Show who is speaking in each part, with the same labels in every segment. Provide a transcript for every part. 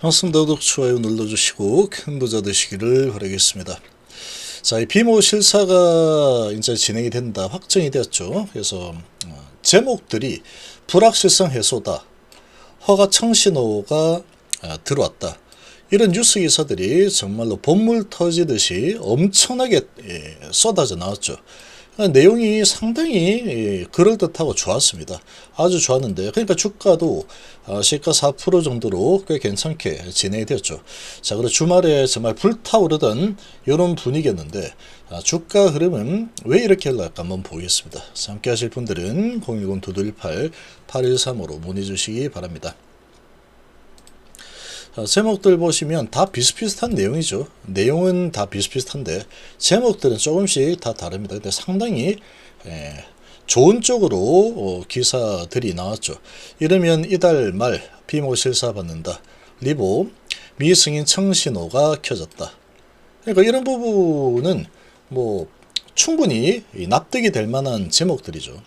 Speaker 1: 반갑습니다. 구독, 좋아요 눌러주시고 큰 부자 되시기를 바라겠습니다. 자, 이 비모 실사가 이제 진행이 된다, 확정이 되었죠. 그래서 제목들이 불확실성 해소다, 허가 청신호가 들어왔다, 이런 뉴스 기사들이 정말로 본물 터지듯이 엄청나게 쏟아져 나왔죠. 내용이 상당히 그럴듯하고 좋았습니다. 아주 좋았는데, 그러니까 주가도 시가 4% 정도로 꽤 괜찮게 진행이 되었죠. 자, 그리고 주말에 정말 불타오르던 이런 분위기였는데, 주가 흐름은 왜 이렇게 흘러갈까 한번 보겠습니다. 함께 하실 분들은 010-2218-8135로 문의 주시기 바랍니다. 제목들 보시면 다 비슷비슷한 내용이죠. 내용은 다 비슷비슷한데 제목들은 조금씩 다 다릅니다. 근데 상당히 좋은 쪽으로 기사들이 나왔죠. 이러면 이달 말 비모 실사 받는다, 리보 미승인 청신호가 켜졌다. 그러니까 이런 부분은 뭐 충분히 납득이 될 만한 제목들이죠.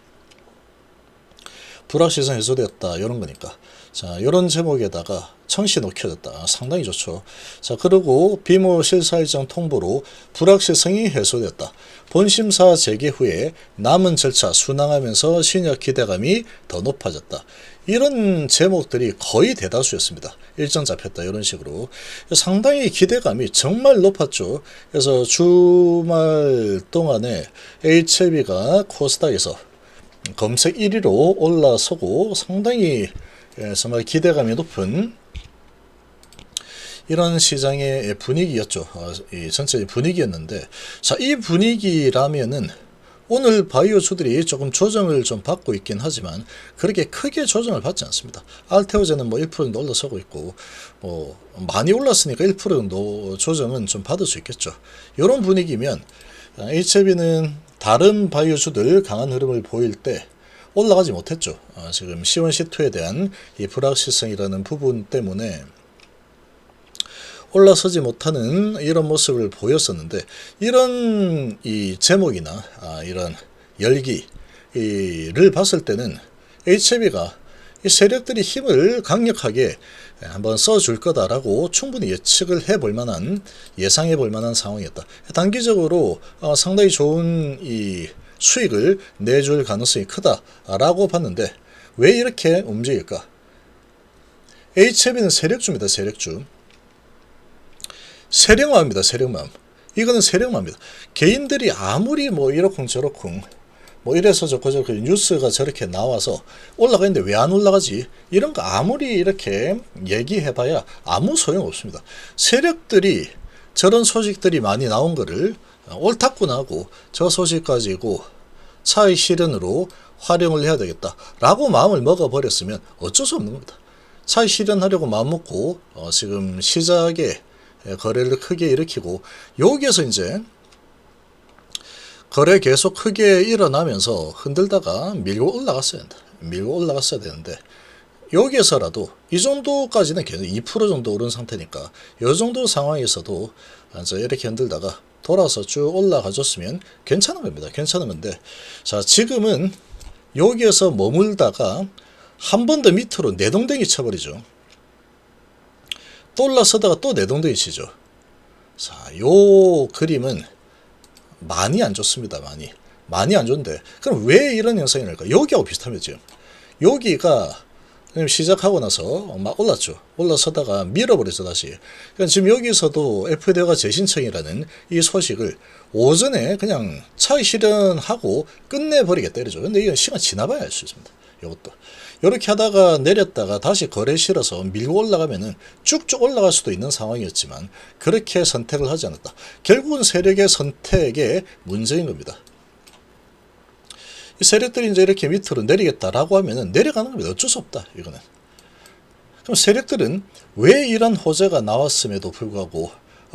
Speaker 1: 불확실성 해소되었다, 이런 거니까. 자, 이런 제목에다가 청신호 켜졌다, 상당히 좋죠. 자, 그리고 비모 실사 일정 통보로 불확실성이 해소됐다, 본심사 재개 후에 남은 절차 순항하면서 신약 기대감이 더 높아졌다, 이런 제목들이 거의 대다수였습니다. 일정 잡혔다, 이런 식으로 상당히 기대감이 정말 높았죠. 그래서 주말 동안에 HLB가 코스닥에서 검색 1위로 올라서고 상당히 정말 기대감이 높은 이런 시장의 분위기였죠. 이 전체 분위기였는데, 자, 이 분위기라면은 오늘 바이오주들이 조금 조정을 좀 받고 있긴 하지만 그렇게 크게 조정을 받지 않습니다. 알테오제는 뭐 1% 정도 올라서고 있고, 뭐 많이 올랐으니까 1% 정도 조정은 좀 받을 수 있겠죠. 이런 분위기면 HLB는 다른 바이오주들 강한 흐름을 보일 때 올라가지 못했죠. 지금 C1, C2에 대한 이 불확실성이라는 부분 때문에 올라서지 못하는 이런 모습을 보였었는데, 이런 이 제목이나 이런 열기를 봤을 때는 HLB가 이 세력들이 힘을 강력하게 한번 써줄 거다라고 충분히 예측을 해볼 만한, 예상해 볼 만한 상황이었다. 단기적으로 상당히 좋은 이 수익을 내줄 가능성이 크다라고 봤는데, 왜 이렇게 움직일까? HLB는 세력주입니다. 세력주. 세력마입니다. 세력마. 이거는 세력마입니다. 개인들이 아무리 뭐 이러쿵 저러쿵 뭐 이래서 저거 뉴스가 저렇게 나와서 올라가는데 왜 안 올라가지, 이런 거 아무리 이렇게 얘기해봐야 아무 소용 없습니다. 세력들이 저런 소식들이 많이 나온 거를 옳다구나하고 저 소식 가지고 차익 실현으로 활용을 해야 되겠다라고 마음을 먹어버렸으면 어쩔 수 없는 겁니다. 차익 실현하려고 마음먹고 지금 시작에 거래를 크게 일으키고, 여기에서 이제 거래 계속 크게 일어나면서 흔들다가 밀고 올라갔어야 된다. 밀고 올라갔어야 되는데, 여기에서라도 이 정도까지는 계속 2% 정도 오른 상태니까 이 정도 상황에서도 이렇게 흔들다가 돌아서 쭉 올라가줬으면 괜찮은 겁니다. 괜찮은 건데, 자, 지금은 여기에서 머물다가 한 번 더 밑으로 내동댕이 쳐버리죠. 또 올라서다가 또 내동댕이 치죠. 자, 요 그림은 많이 안 좋습니다. 많이 안 좋은데, 그럼 왜 이런 현상이 날까? 여기하고 비슷합니다. 지금 여기가 시작하고 나서 막 올랐죠. 올라서다가 밀어버렸어, 다시. 그러니까 지금 여기서도 FDA가 재신청이라는 이 소식을 오전에 그냥 차익 실현하고 끝내버리겠다 이러죠. 근데 이건 시간 지나봐야 알 수 있습니다. 이것도 이렇게 하다가 내렸다가 다시 거래 실어서 밀고 올라가면은 쭉쭉 올라갈 수도 있는 상황이었지만 그렇게 선택을 하지 않았다. 결국은 세력의 선택의 문제인 겁니다. 이 세력들이 이제 이렇게 밑으로 내리겠다라고 하면은 내려가는 겁니다. 어쩔 수 없다, 이거는. 그럼 세력들은 왜 이런 호재가 나왔음에도 불구하고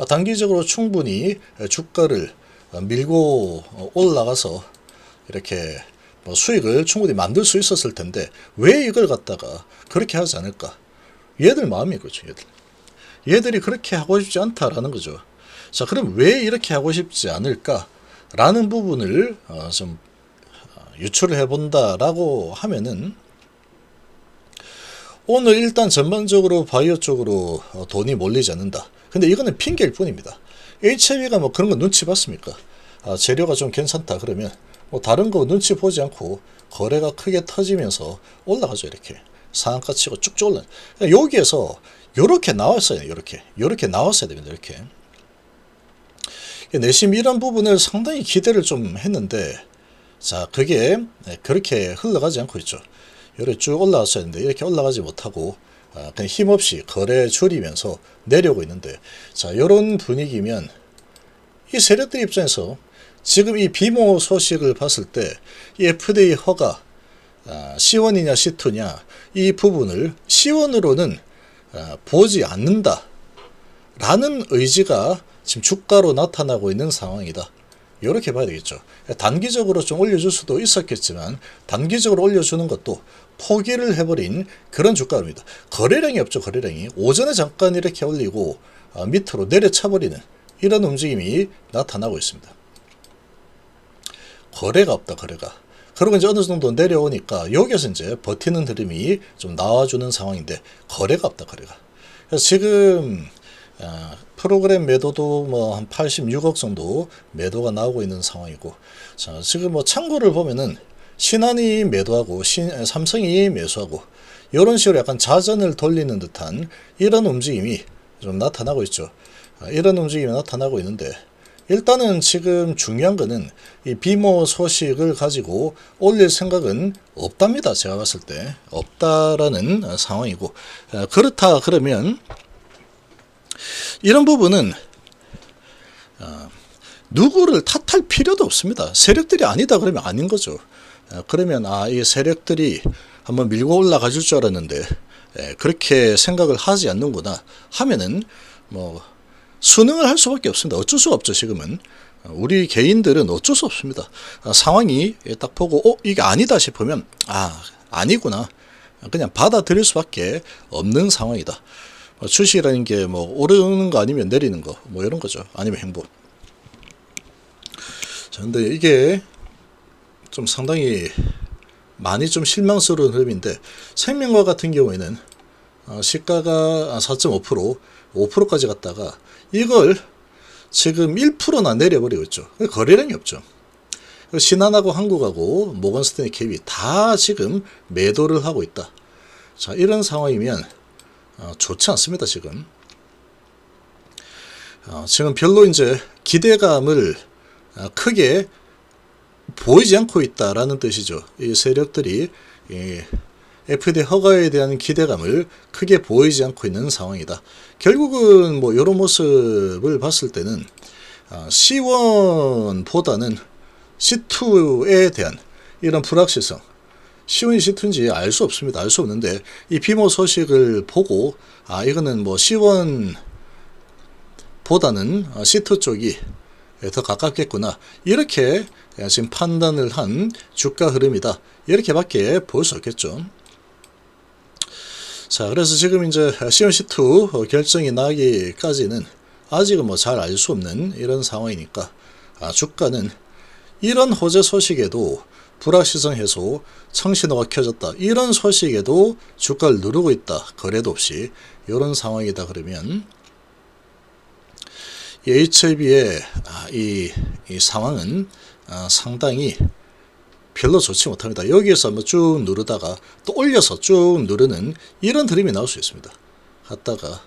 Speaker 1: 단기적으로 충분히 주가를 밀고 올라가서 이렇게 뭐 수익을 충분히 만들 수 있었을 텐데 왜 이걸 갖다가 그렇게 하지 않을까? 얘들 마음이 그렇죠. 얘들이 그렇게 하고 싶지 않다라는 거죠. 자, 그럼 왜 이렇게 하고 싶지 않을까라는 부분을 좀 유출을 해본다라고 하면은, 오늘 일단 전반적으로 바이오 쪽으로 돈이 몰리지 않는다. 근데 이거는 핑계일 뿐입니다. HIB가 뭐 그런 거 눈치 봤습니까? 재료가 좀 괜찮다 그러면 뭐 다른 거 눈치 보지 않고 거래가 크게 터지면서 올라가죠. 이렇게 상한가 치고 쭉쭉 올라. 여기에서 요렇게 나왔어요. 요렇게 나왔어야 됩니다. 이렇게 내심 이런 부분을 상당히 기대를 좀 했는데, 자, 그게 그렇게 흘러가지 않고 있죠. 이렇게 쭉 올라왔어야 했는데 이렇게 올라가지 못하고 그냥 힘없이 거래 줄이면서 내려오고 있는데, 자, 이런 분위기면 이 세력들 입장에서 지금 이 비모 소식을 봤을 때 이 FDA 허가 C1이냐 C2냐 이 부분을 C1으로는 보지 않는다 라는 의지가 지금 주가로 나타나고 있는 상황이다. 이렇게 봐야 되겠죠. 단기적으로 좀 올려줄 수도 있었겠지만 단기적으로 올려주는 것도 포기를 해버린 그런 주가입니다. 거래량이 없죠. 거래량이 오전에 잠깐 이렇게 올리고 밑으로 내려쳐버리는 이런 움직임이 나타나고 있습니다. 거래가 없다. 거래가. 그리고 이제 어느 정도 내려오니까 여기에서 이제 버티는 흐름이 좀 나와주는 상황인데 거래가 없다. 거래가. 그래서 지금 프로그램 매도도 뭐 한 86억 정도 매도가 나오고 있는 상황이고, 자, 지금 뭐 창구를 보면은 신한이 매도하고 삼성이 매수하고 이런 식으로 약간 자전을 돌리는 듯한 이런 움직임이 좀 나타나고 있죠. 이런 움직임이 나타나고 있는데, 일단은 지금 중요한 거는 이 비모 소식을 가지고 올릴 생각은 없답니다. 제가 봤을 때 없다라는 상황이고, 그렇다 그러면 이런 부분은 누구를 탓할 필요도 없습니다. 세력들이 아니다 그러면 아닌 거죠. 그러면 이 세력들이 한번 밀고 올라가 줄 줄 알았는데 그렇게 생각을 하지 않는구나 하면은 뭐 순응을 할 수밖에 없습니다. 어쩔 수가 없죠. 지금은 우리 개인들은 어쩔 수 없습니다. 상황이 딱 보고 이게 아니다 싶으면 아니구나 그냥 받아들일 수밖에 없는 상황이다. 주식이라는 게 뭐 오르는 거 아니면 내리는 거 뭐 이런 거죠. 아니면 행보. 자, 근데 이게 좀 상당히 많이 좀 실망스러운 흐름인데, 생명과 같은 경우에는 시가가 4.5% 5%까지 갔다가 이걸 지금 1%나 내려버리고 있죠. 거래량이 없죠. 신한하고 한국하고 모건스탠리 캡이 다 지금 매도를 하고 있다. 자, 이런 상황이면 좋지 않습니다. 지금 별로 이제 기대감을 크게 보이지 않고 있다라는 뜻이죠. 이 세력들이 FDA 허가에 대한 기대감을 크게 보이지 않고 있는 상황이다. 결국은 뭐 이런 모습을 봤을 때는 C1보다는 C2에 대한 이런 불확실성, C1이 C2인지 알 수 없습니다. 알 수 없는데 이 비모 소식을 보고 이거는 뭐 C1보다는 C2 쪽이 더 가깝겠구나 이렇게 지금 판단을 한 주가 흐름이다. 이렇게밖에 볼 수 없겠죠. 자, 그래서 지금 이제 C1, C2 결정이 나기까지는 아직은 뭐 잘 알 수 없는 이런 상황이니까 주가는 이런 호재 소식에도 불확실성 해소, 청신호가 켜졌다. 이런 소식에도 주가를 누르고 있다. 거래도 없이 이런 상황이다. 그러면 이 HIB의 이 상황은 상당히 별로 좋지 못합니다. 여기에서 한번 쭉 누르다가 또 올려서 쭉 누르는 이런 흐름이 나올 수 있습니다. 갔다가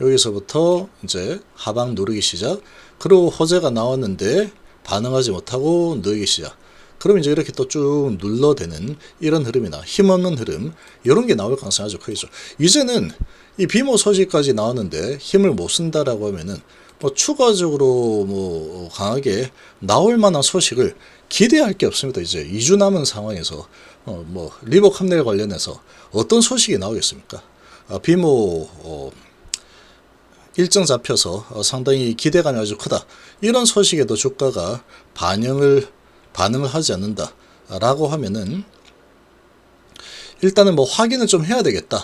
Speaker 1: 여기서부터 이제 하방 누르기 시작. 그리고 호재가 나왔는데 반응하지 못하고 누르기 시작. 그럼 이제 이렇게 또 쭉 눌러대는 이런 흐름이나 힘없는 흐름, 이런 게 나올 가능성이 아주 크죠. 이제는 이 비모 소식까지 나왔는데 힘을 못 쓴다라고 하면은 뭐 추가적으로 뭐 강하게 나올 만한 소식을 기대할 게 없습니다. 이제 2주 남은 상황에서 뭐 리복 합낼 관련해서 어떤 소식이 나오겠습니까? 비모 일정 잡혀서 상당히 기대감이 아주 크다. 이런 소식에도 주가가 반응을 하지 않는다 라고 하면은 일단은 뭐 확인을 좀 해야 되겠다.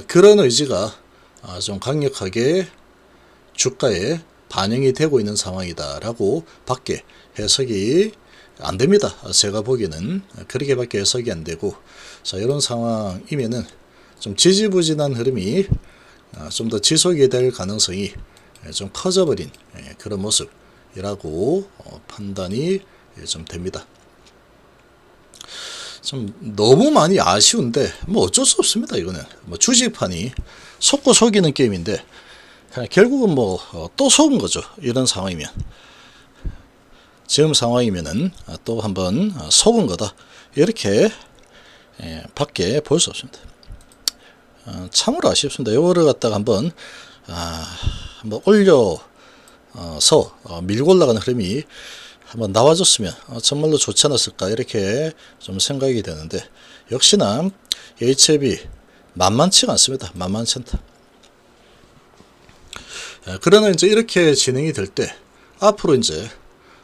Speaker 1: 그런 의지가 좀 강력하게 주가에 반영이 되고 있는 상황이다 라고 밖에 해석이 안 됩니다. 제가 보기에는 그렇게밖에 해석이 안 되고, 자, 이런 상황이면은 좀 지지부진한 흐름이 좀 더 지속이 될 가능성이 좀 커져버린 그런 모습이라고 판단이 좀 됩니다. 좀 너무 많이 아쉬운데 뭐 어쩔 수 없습니다. 이거는 뭐 주식판이 속고 속이는 게임인데 결국은 뭐 또 속은 거죠. 이런 상황이면 지금 상황이면은 또 한번 속은 거다 이렇게 밖에 볼 수 없습니다. 참으로 아쉽습니다. 이거를 갖다가 한번 올려서 밀고 올라가는 흐름이 한번 나와줬으면 정말로 좋지 않았을까 이렇게 좀 생각이 되는데 역시나 HLB 만만치가 않습니다. 만만치 않다. 그러나 이제 이렇게 진행이 될 때 앞으로 이제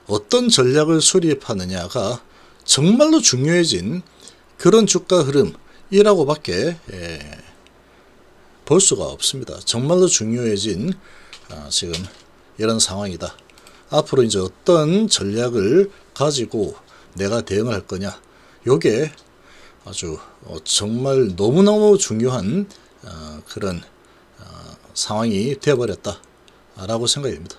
Speaker 1: 어떤 전략을 수립하느냐가 정말로 중요해진 그런 주가 흐름이라고밖에 볼 수가 없습니다. 정말로 중요해진 지금 이런 상황이다. 앞으로 이제 어떤 전략을 가지고 내가 대응을 할 거냐. 요게 아주 정말 너무너무 중요한 그런 상황이 되어버렸다라고 생각이 됩니다.